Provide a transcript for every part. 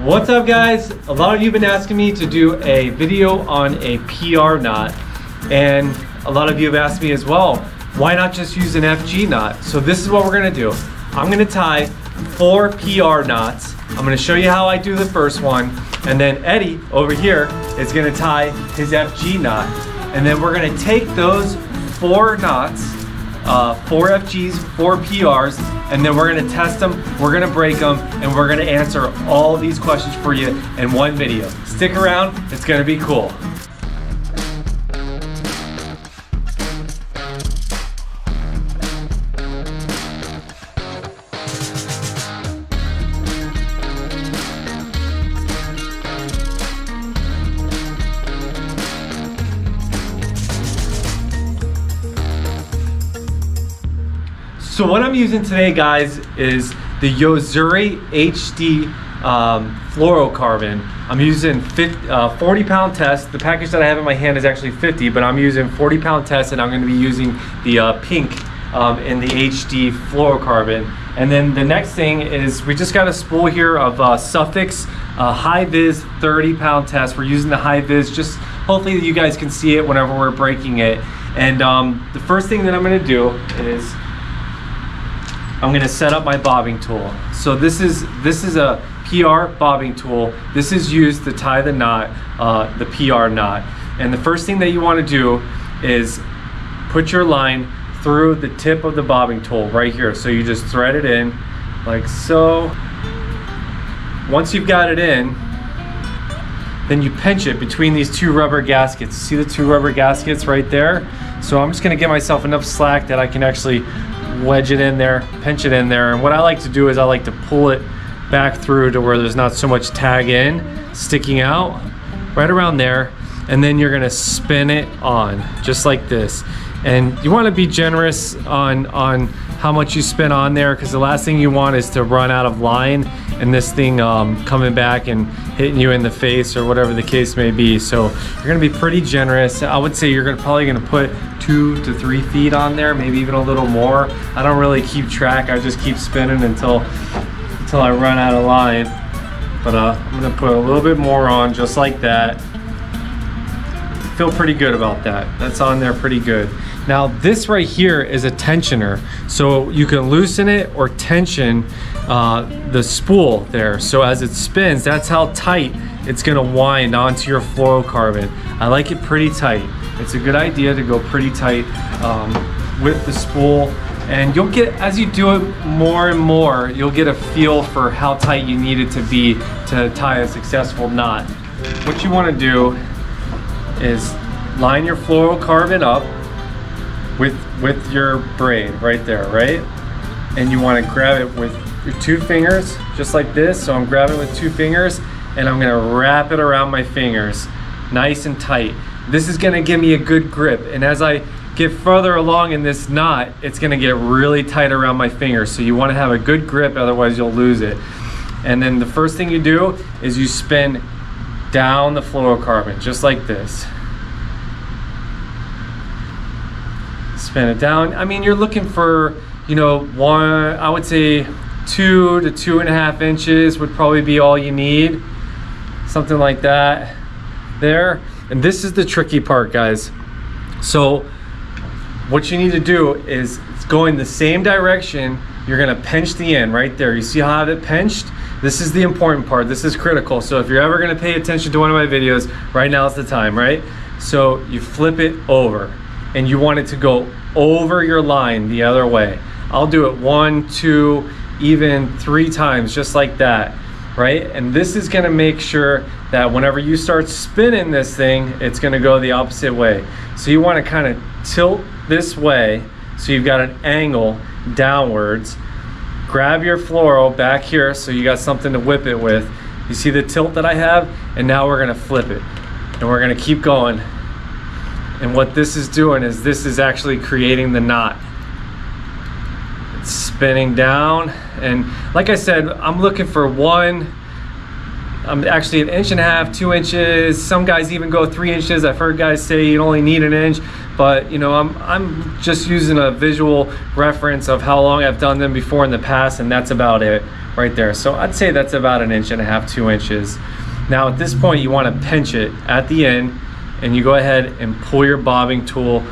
What's up guys? A lot of you have been asking me to do a video on a PR knot, and a lot of you have asked me as well, why not just use an FG knot? So this is what we're gonna do. I'm gonna tie 4 PR knots. I'm gonna show you how I do the first one, and then Eddie over here is gonna tie his FG knot. And then we're gonna take those 4 knots, 4 FGs, 4 PRs, and then we're gonna test them, we're gonna break them, and we're gonna answer all these questions for you in one video. Stick around, it's gonna be cool. So what I'm using today, guys, is the Yozuri HD Fluorocarbon. I'm using 40-pound test. The package that I have in my hand is actually 50, but I'm using 40-pound test, and I'm going to be using the pink in the HD Fluorocarbon. And then the next thing is we just got a spool here of Suffix High Vis 30-pound test. We're using the High Vis, just hopefully you guys can see it whenever we're breaking it. And the first thing that I'm going to do is I'm gonna set up my bobbing tool. So this is a PR bobbing tool. This is used to tie the knot, the PR knot. And the first thing that you wanna do is put your line through the tip of the bobbing tool right here. So you just thread it in like so. Once you've got it in, then you pinch it between these 2 rubber gaskets. See the 2 rubber gaskets right there? So I'm just gonna give myself enough slack that I can actually wedge it in there, pinch it in there. And what I like to do is I like to pull it back through to where there's not so much tag in, sticking out, right around there. And then you're gonna spin it on, just like this. And you wanna be generous on how much you spin on there, because the last thing you want is to run out of line and this thing coming back and hitting you in the face or whatever the case may be. So you're gonna be pretty generous. I would say you're probably gonna put 2 to 3 feet on there, maybe even a little more. I don't really keep track. I just keep spinning until I run out of line. But I'm gonna put a little bit more on, just like that. Feel pretty good about that. That's on there pretty good. Now this right here is a tensioner, so you can loosen it or tension the spool there. So as it spins, that's how tight it's gonna wind onto your fluorocarbon. I like it pretty tight. It's a good idea to go pretty tight with the spool, and you'll get, as you do it more and more, you'll get a feel for how tight you need it to be to tie a successful knot. What you wanna do is line your fluorocarbon up with your braid right there, right? And you wanna grab it with your 2 fingers, just like this. So I'm grabbing with 2 fingers, and I'm gonna wrap it around my fingers, nice and tight. This is gonna give me a good grip, and as I get further along in this knot, it's gonna get really tight around my fingers. So you wanna have a good grip, otherwise you'll lose it. And then the first thing you do is you spin down the fluorocarbon, just like this. Spin it down. I mean, you're looking for, you know, I would say 2 to 2.5 inches would probably be all you need. Something like that there. And this is the tricky part, guys. So what you need to do is go in the same direction. You're gonna pinch the end right there. You see how I have it pinched? This is the important part. This is critical. So if you're ever gonna pay attention to one of my videos, right now is the time, right? So you flip it over, and you want it to go over your line the other way. I'll do it 1, 2, even 3 times, just like that, right? And this is gonna make sure that whenever you start spinning this thing, it's gonna go the opposite way. So you wanna kind of tilt this way, so you've got an angle downwards. Grab your fluoro back here, so you got something to whip it with. You see the tilt that I have? And now we're gonna flip it. And we're gonna keep going. And what this is doing is this is actually creating the knot. It's spinning down, and like I said, I'm looking for I'm actually 1.5 inches, 2 inches. Some guys even go 3 inches. I've heard guys say you only need 1 inch, but you know, I'm just using a visual reference of how long I've done them before in the past, and that's about it, right there. So I'd say that's about 1.5 inches, 2 inches. Now at this point you want to pinch it at the end, and you go ahead and pull your bobbing tool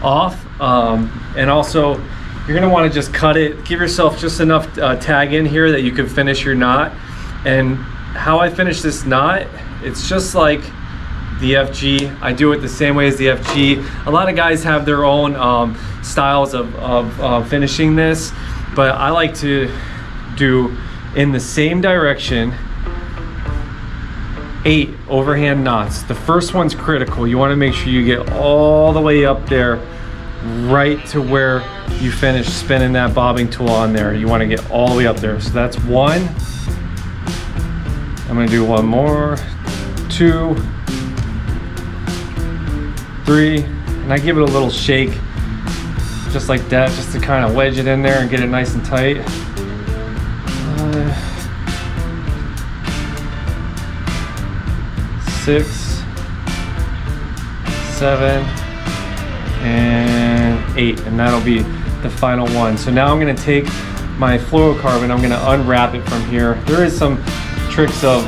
off, and also you're going to want to just cut it, give yourself just enough tag in here that you can finish your knot. And how I finish this knot, it's just like the FG. I do it the same way as the FG. A lot of guys have their own styles of finishing this, but I like to do in the same direction 8 overhand knots. The first one's critical. You want to make sure you get all the way up there, right to where you finish spinning that bobbing tool on there. You want to get all the way up there. So that's 1. I'm going to do 1 more, 2, 3, and I give it a little shake just like that, just to kind of wedge it in there and get it nice and tight. 6, 7, and 8, and that'll be the final one. So now I'm going to take my fluorocarbon, I'm going to unwrap it from here. There is some tricks of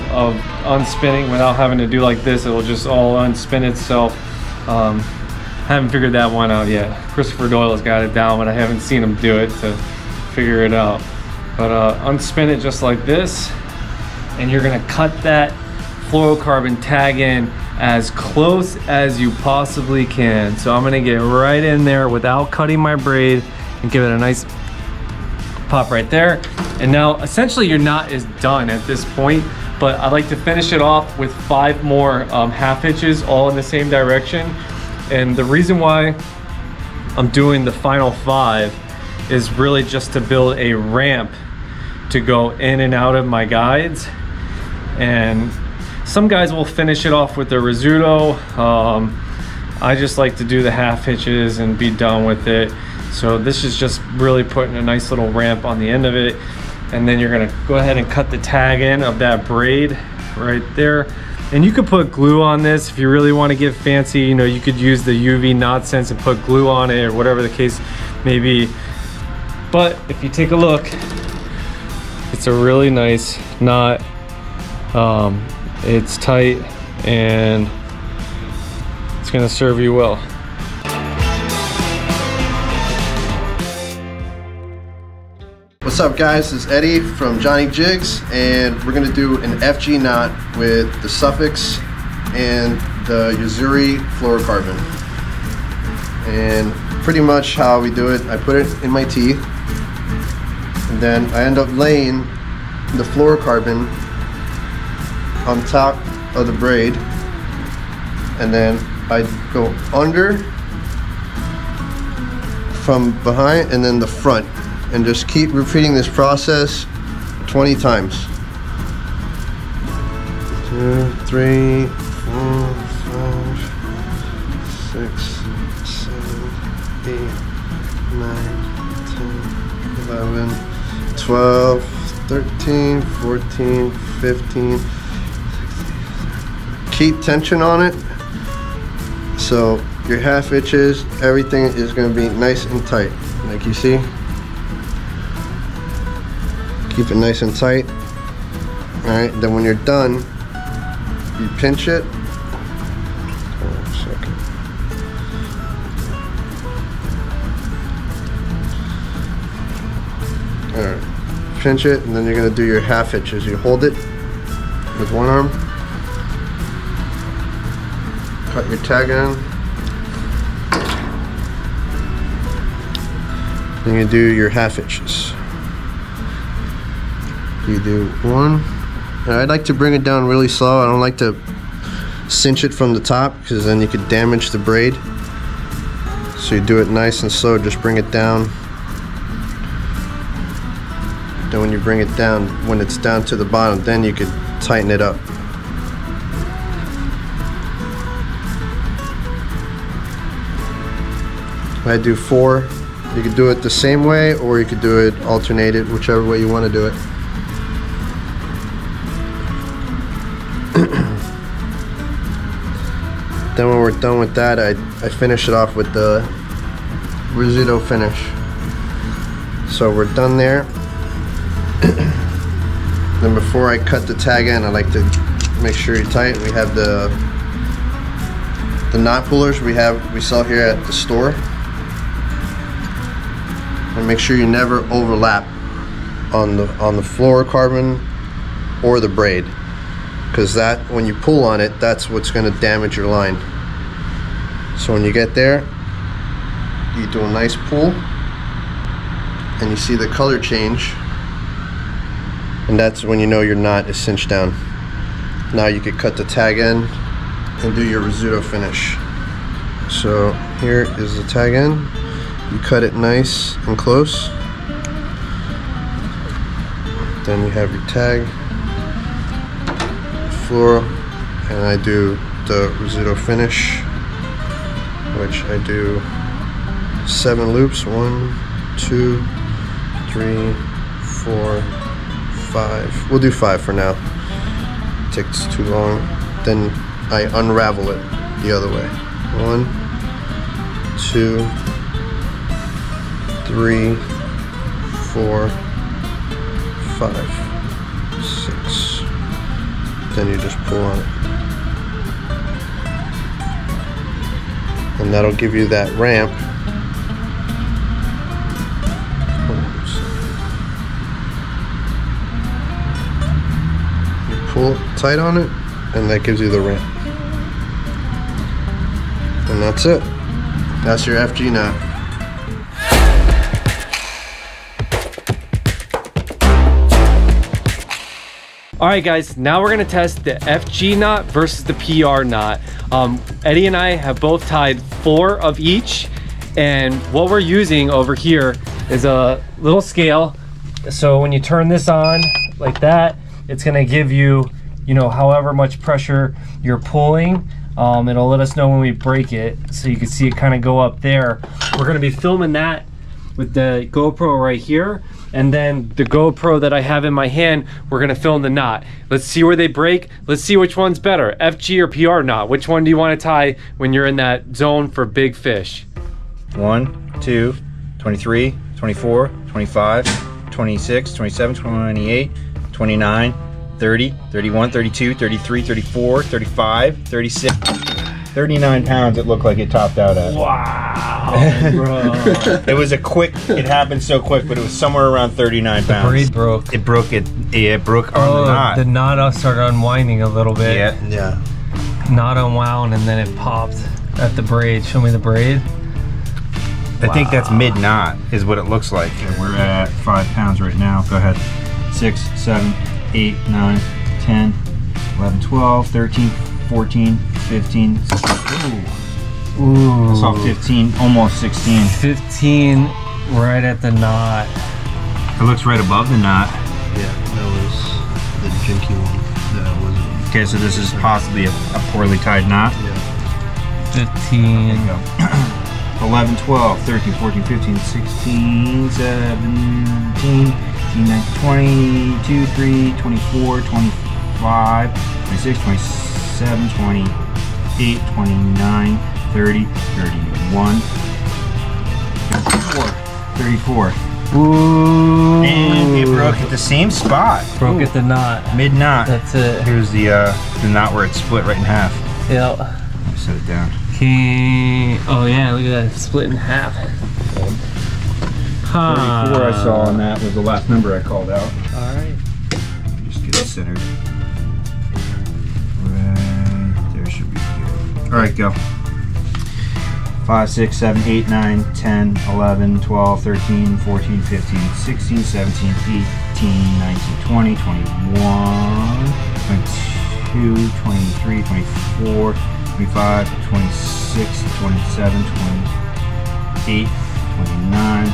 unspinning without having to do like this. It'll just all unspin itself. Haven't figured that one out yet. Christopher Doyle's got it down, but I haven't seen him do it to figure it out. But unspin it just like this, and you're going to cut that fluorocarbon tag in as close as you possibly can. So I'm gonna get right in there without cutting my braid and give it a nice pop right there. And now essentially your knot is done at this point, but I like to finish it off with 5 more half hitches all in the same direction. And the reason why I'm doing the final 5 is really just to build a ramp to go in and out of my guides. And some guys will finish it off with the Rizzuto. I just like to do the half hitches and be done with it. So this is just really putting a nice little ramp on the end of it. And then you're gonna go ahead and cut the tag in of that braid right there. And you could put glue on this if you really want to get fancy. You know, you could use the UV knot sense and put glue on it, or whatever the case may be. But if you take a look, it's a really nice knot. It's tight and it's gonna serve you well. What's up guys, this is Eddie from Johnny Jigs, and we're gonna do an FG knot with the suffix and the Yuzuri fluorocarbon. And pretty much how we do it, I put it in my teeth, and then I end up laying the fluorocarbon on top of the braid, and then I go under from behind and then the front, and just keep repeating this process 20 times. 2, 3, 4, 5, 6, 7, 8, 9, 10, 11, 12, 13, 14, 15. Keep tension on it, so your half hitches, everything is going to be nice and tight, like you see. Keep it nice and tight. All right, then when you're done, you pinch it. Hold on a second. All right, pinch it, and then you're going to do your half hitches. You hold it with one arm. Cut your tag in. Then you do your half hitches. You do 1. And I like to bring it down really slow. I don't like to cinch it from the top, because then you could damage the braid. So you do it nice and slow, just bring it down. Then when you bring it down, when it's down to the bottom, then you could tighten it up. I do 4. You could do it the same way, or you could do it alternated, whichever way you want to do it. Then when we're done with that, I finish it off with the Rizzuto finish. So we're done there. Then before I cut the tag end, I like to make sure you're tight. We have the knot pullers we sell here at the store. And make sure you never overlap on the fluorocarbon or the braid, because that, when you pull on it, that's what's going to damage your line. So when you get there, you do a nice pull and you see the color change, and that's when you know your knot is cinched down. Now you can cut the tag end and do your risotto finish. So here is the tag end. You cut it nice and close. Then you have your tag, fluoro, and I do the risotto finish, which I do 7 loops. 1, 2, 3, 4, 5. We'll do 5 for now. It takes too long. Then I unravel it the other way. 1, 2, 3, 4, 5, 6. Then you just pull on it. And that'll give you that ramp. You pull tight on it, and that gives you the ramp. And that's it. That's your FG knot. All right, guys, now we're gonna test the FG knot versus the PR knot. Eddie and I have both tied 4 of each, and what we're using over here is a little scale. So when you turn this on like that, it's gonna give you, you know, however much pressure you're pulling. It'll let us know when we break it, so you can see it kind of go up there. We're gonna be filming that with the GoPro right here, and then the GoPro that I have in my hand, we're gonna film the knot. Let's see where they break. Let's see which one's better, FG or PR knot. Which one do you want to tie when you're in that zone for big fish? 1, 2, 23, 24, 25, 26, 27, 28, 29, 30, 31, 32, 33, 34, 35, 36. 39 pounds it looked like it topped out at. Wow, bro. It was a quick, it happened so quick, but it was somewhere around 39 pounds. The braid broke. It broke it broke on the knot. The knot started unwinding a little bit. Yeah. Knot unwound and then it popped at the braid. Show me the braid. I think that's mid knot is what it looks like. Okay, we're at 5 pounds right now. Go ahead. 6, 7, 8, 9, 10, 11, 12, 13, 14, 15, 16. Ooh. I saw 15, almost 16. 15 right at the knot. It looks right above the knot. Yeah, that was the jinky one. That wasn't. Okay, so this is possibly a poorly tied knot. Yeah. 15. There you go. 11, 12, 13, 14, 15, 16, 17, 18, 19, 20, 22, 23, 24, 25, 26, 27, 28, 29, 30, 31, 34. Ooh. And it broke at the same spot. Broke at the knot. Mid knot. That's it. Here's the knot where it's split right in half. Yep. Set it down. Okay. Oh yeah, look at that, split in half. 34 I saw on that was the last number I called out. All right. Just get it centered. Right there should be good. All right, go. 5, 6, 7, 8, 9, 10, 11, 12, 13, 14, 15, 16, 17, 18, 19, 20, 21, 22, 23, 24, 25, 26, 27, 28, 29,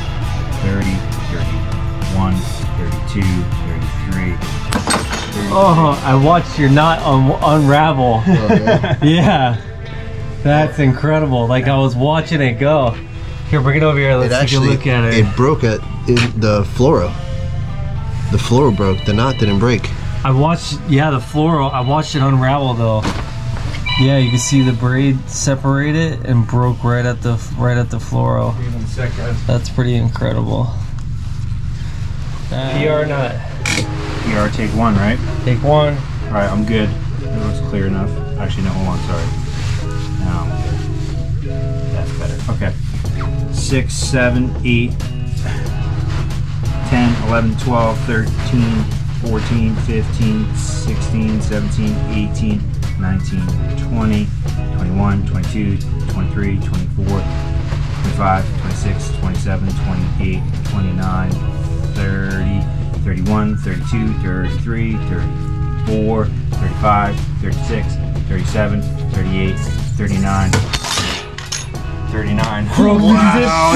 30, 31, 32, 33. Oh, I watched your knot unravel. Oh, yeah. Yeah. That's incredible. Like I was watching it go. Here, bring it over here. Let's take a look at it. It broke at the fluoro. The fluoro broke. The knot didn't break. I watched, yeah, the fluoro. I watched it unravel though. Yeah, you can see the braid separated and broke right at the fluoro. That's pretty incredible. PR knot. PR take 1, right? Take 1. All right, I'm good. It looks clear enough. Actually, no, hold on, sorry. Now I'm good. That's better. Okay. 6, 7, 8, 10, 11, 12, 13, 14, 15, 16, 17, 18, 19, 20, 21, 22, 23, 24, 25, 26, 27, 28, 29, 30, 31, 32, 33, 34, 35, 36, 37, 38, 39, 39. Wow.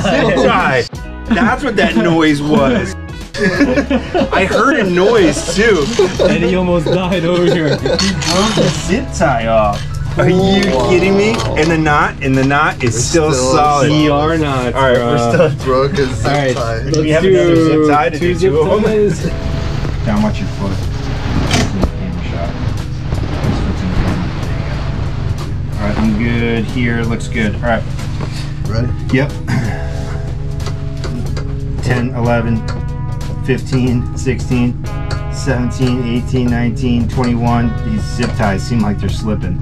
Zip tie. That's what that noise was. I heard a noise too. And he almost died over here. He broke the zip tie off. Are you kidding me? And the knot is still solid. PR knots. All right, we're still broke a zip right, tie. Do we have another zip tie to do 2 of them? Down, watch your foot. Camera shot. All right, I'm good here. Looks good. All right. Ready? Yep. 10, 11, 15, 16, 17, 18, 19, 21. These zip ties seem like they're slipping.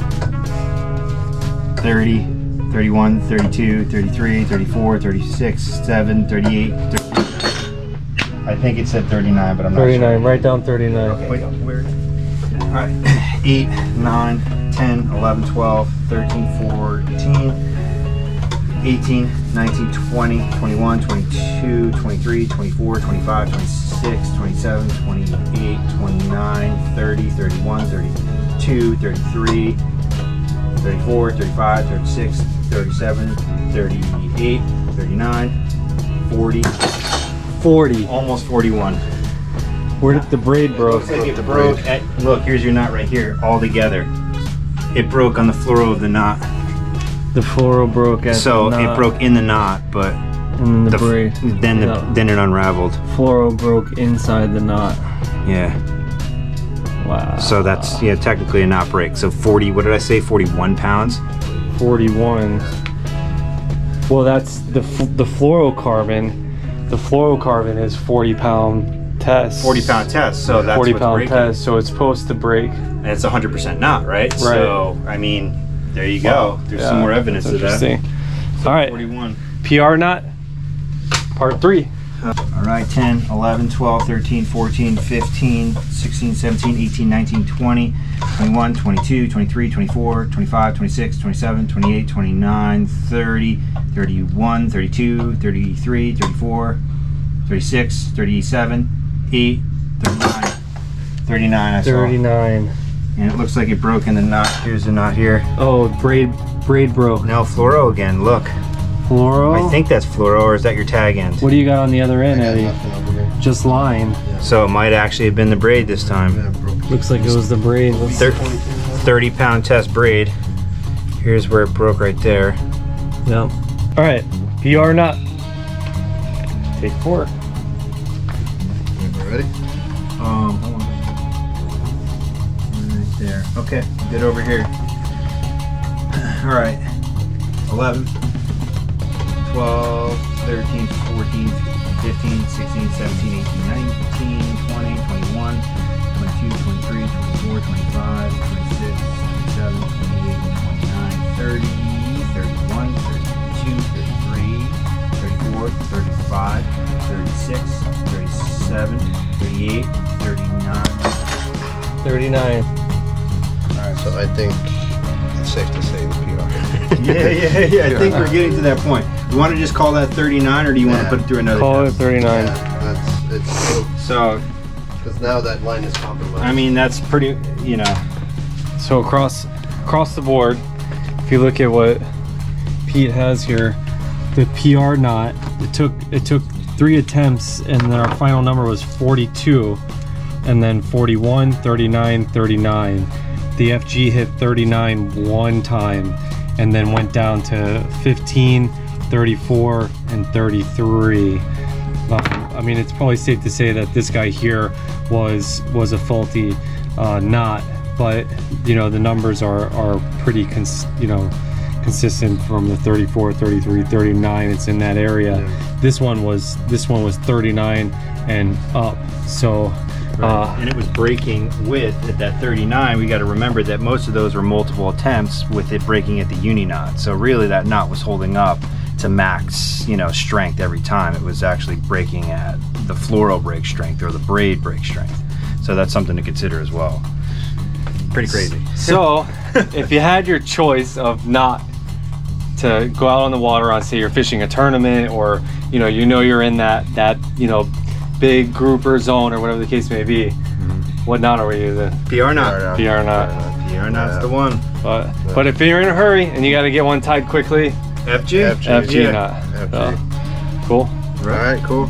30, 31, 32, 33, 34, 36, 7, 38, 30. I think it said 39, but I'm not 39, sure. write down 39. Okay, wait, where? Alright, 8, 9, 10, 11, 12, 13, 14, 18, 19, 20, 21, 22, 23, 24, 25, 26, 27, 28, 29, 30, 31, 32, 33, 34, 35, 36, 37, 38, 39, 40. 40. Almost 41. Where did the braid broke? Looks like it broke at, look, here's your knot right here, all together. It broke on the fluoro of the knot. The fluoro broke at So the knot. it broke in the knot, but And the braid. then it unraveled. Fluoro broke inside the knot. Yeah. Wow. So that's, yeah, technically a knot break. So 40, what did I say, 41 pounds? 41. Well, that's the fluorocarbon. The fluorocarbon is 40-pound test. 40-pound test, so that's 40-pound test, so it's supposed to break. And it's 100% knot, right? So, I mean, there you go. There's some more evidence of that. Interesting. So all right. 41. PR knot, part 3. All right, 10, 11, 12, 13, 14, 15, 16, 17, 18, 19, 20, 21, 22, 23, 24, 25, 26, 27, 28, 29, 30, 31, 32, 33, 34, 36, 37, 8, 39. 39, I saw. 39. And it looks like it broke in the knot. Here's the knot here. Oh, braid broke. No, fluoro again, look. Fluoro? I think that's fluoro, or is that your tag end? What do you got on the other end, I got Eddie? nothing over here. Just line. So it might actually have been the braid this time. Yeah, broke. Looks like it was the braid. 30-pound test braid. Here's where it broke right there. Yep. All right, PR knot. Take 4. Ready? Hold on. Right there. Okay, good over here. All right. 11, 12, 13, 14, 15, 16, 17, 18, 19, 20, 21, 22, 23, 24, 25, 26, 27, 28, 29, 30, 31, 32, 33, 34, 35, 36, 37, 38, 39. 39. Alright, so I think it's safe to say the PR. Yeah. I think we're getting to that point. You want to just call that 39, or do you want to put it through another Call it test? 39. Yeah, it's So, because now that line is compromised. I mean, that's pretty, you know. So across the board, if you look at what Pete has here, the PR knot, it took 3 attempts, and then our final number was 42, and then 41, 39, 39. The FG hit 39 one time, and then went down to 15, 34, and 33. I mean, it's probably safe to say that this guy here was a faulty knot, but you know, the numbers are pretty consistent from the 34, 33, 39. It's in that area. Yeah. This one was 39 and up. So And it was breaking with at that 39. We got to remember that most of those were multiple attempts with it breaking at the uni knot. So really that knot was holding up to max, you know, strength every time. It was actually breaking at the fluoro break strength or the braid break strength. So that's something to consider as well. Pretty crazy. So if you had your choice of not to go out on the water on, say you're fishing a tournament, or you know you're in that you know big grouper zone or whatever the case may be, what knot are we using? PR knot. PR knot. PR knot's the one. But if you're in a hurry and you got to get one tied quickly, FG FG knot. FG. Cool. All right, cool.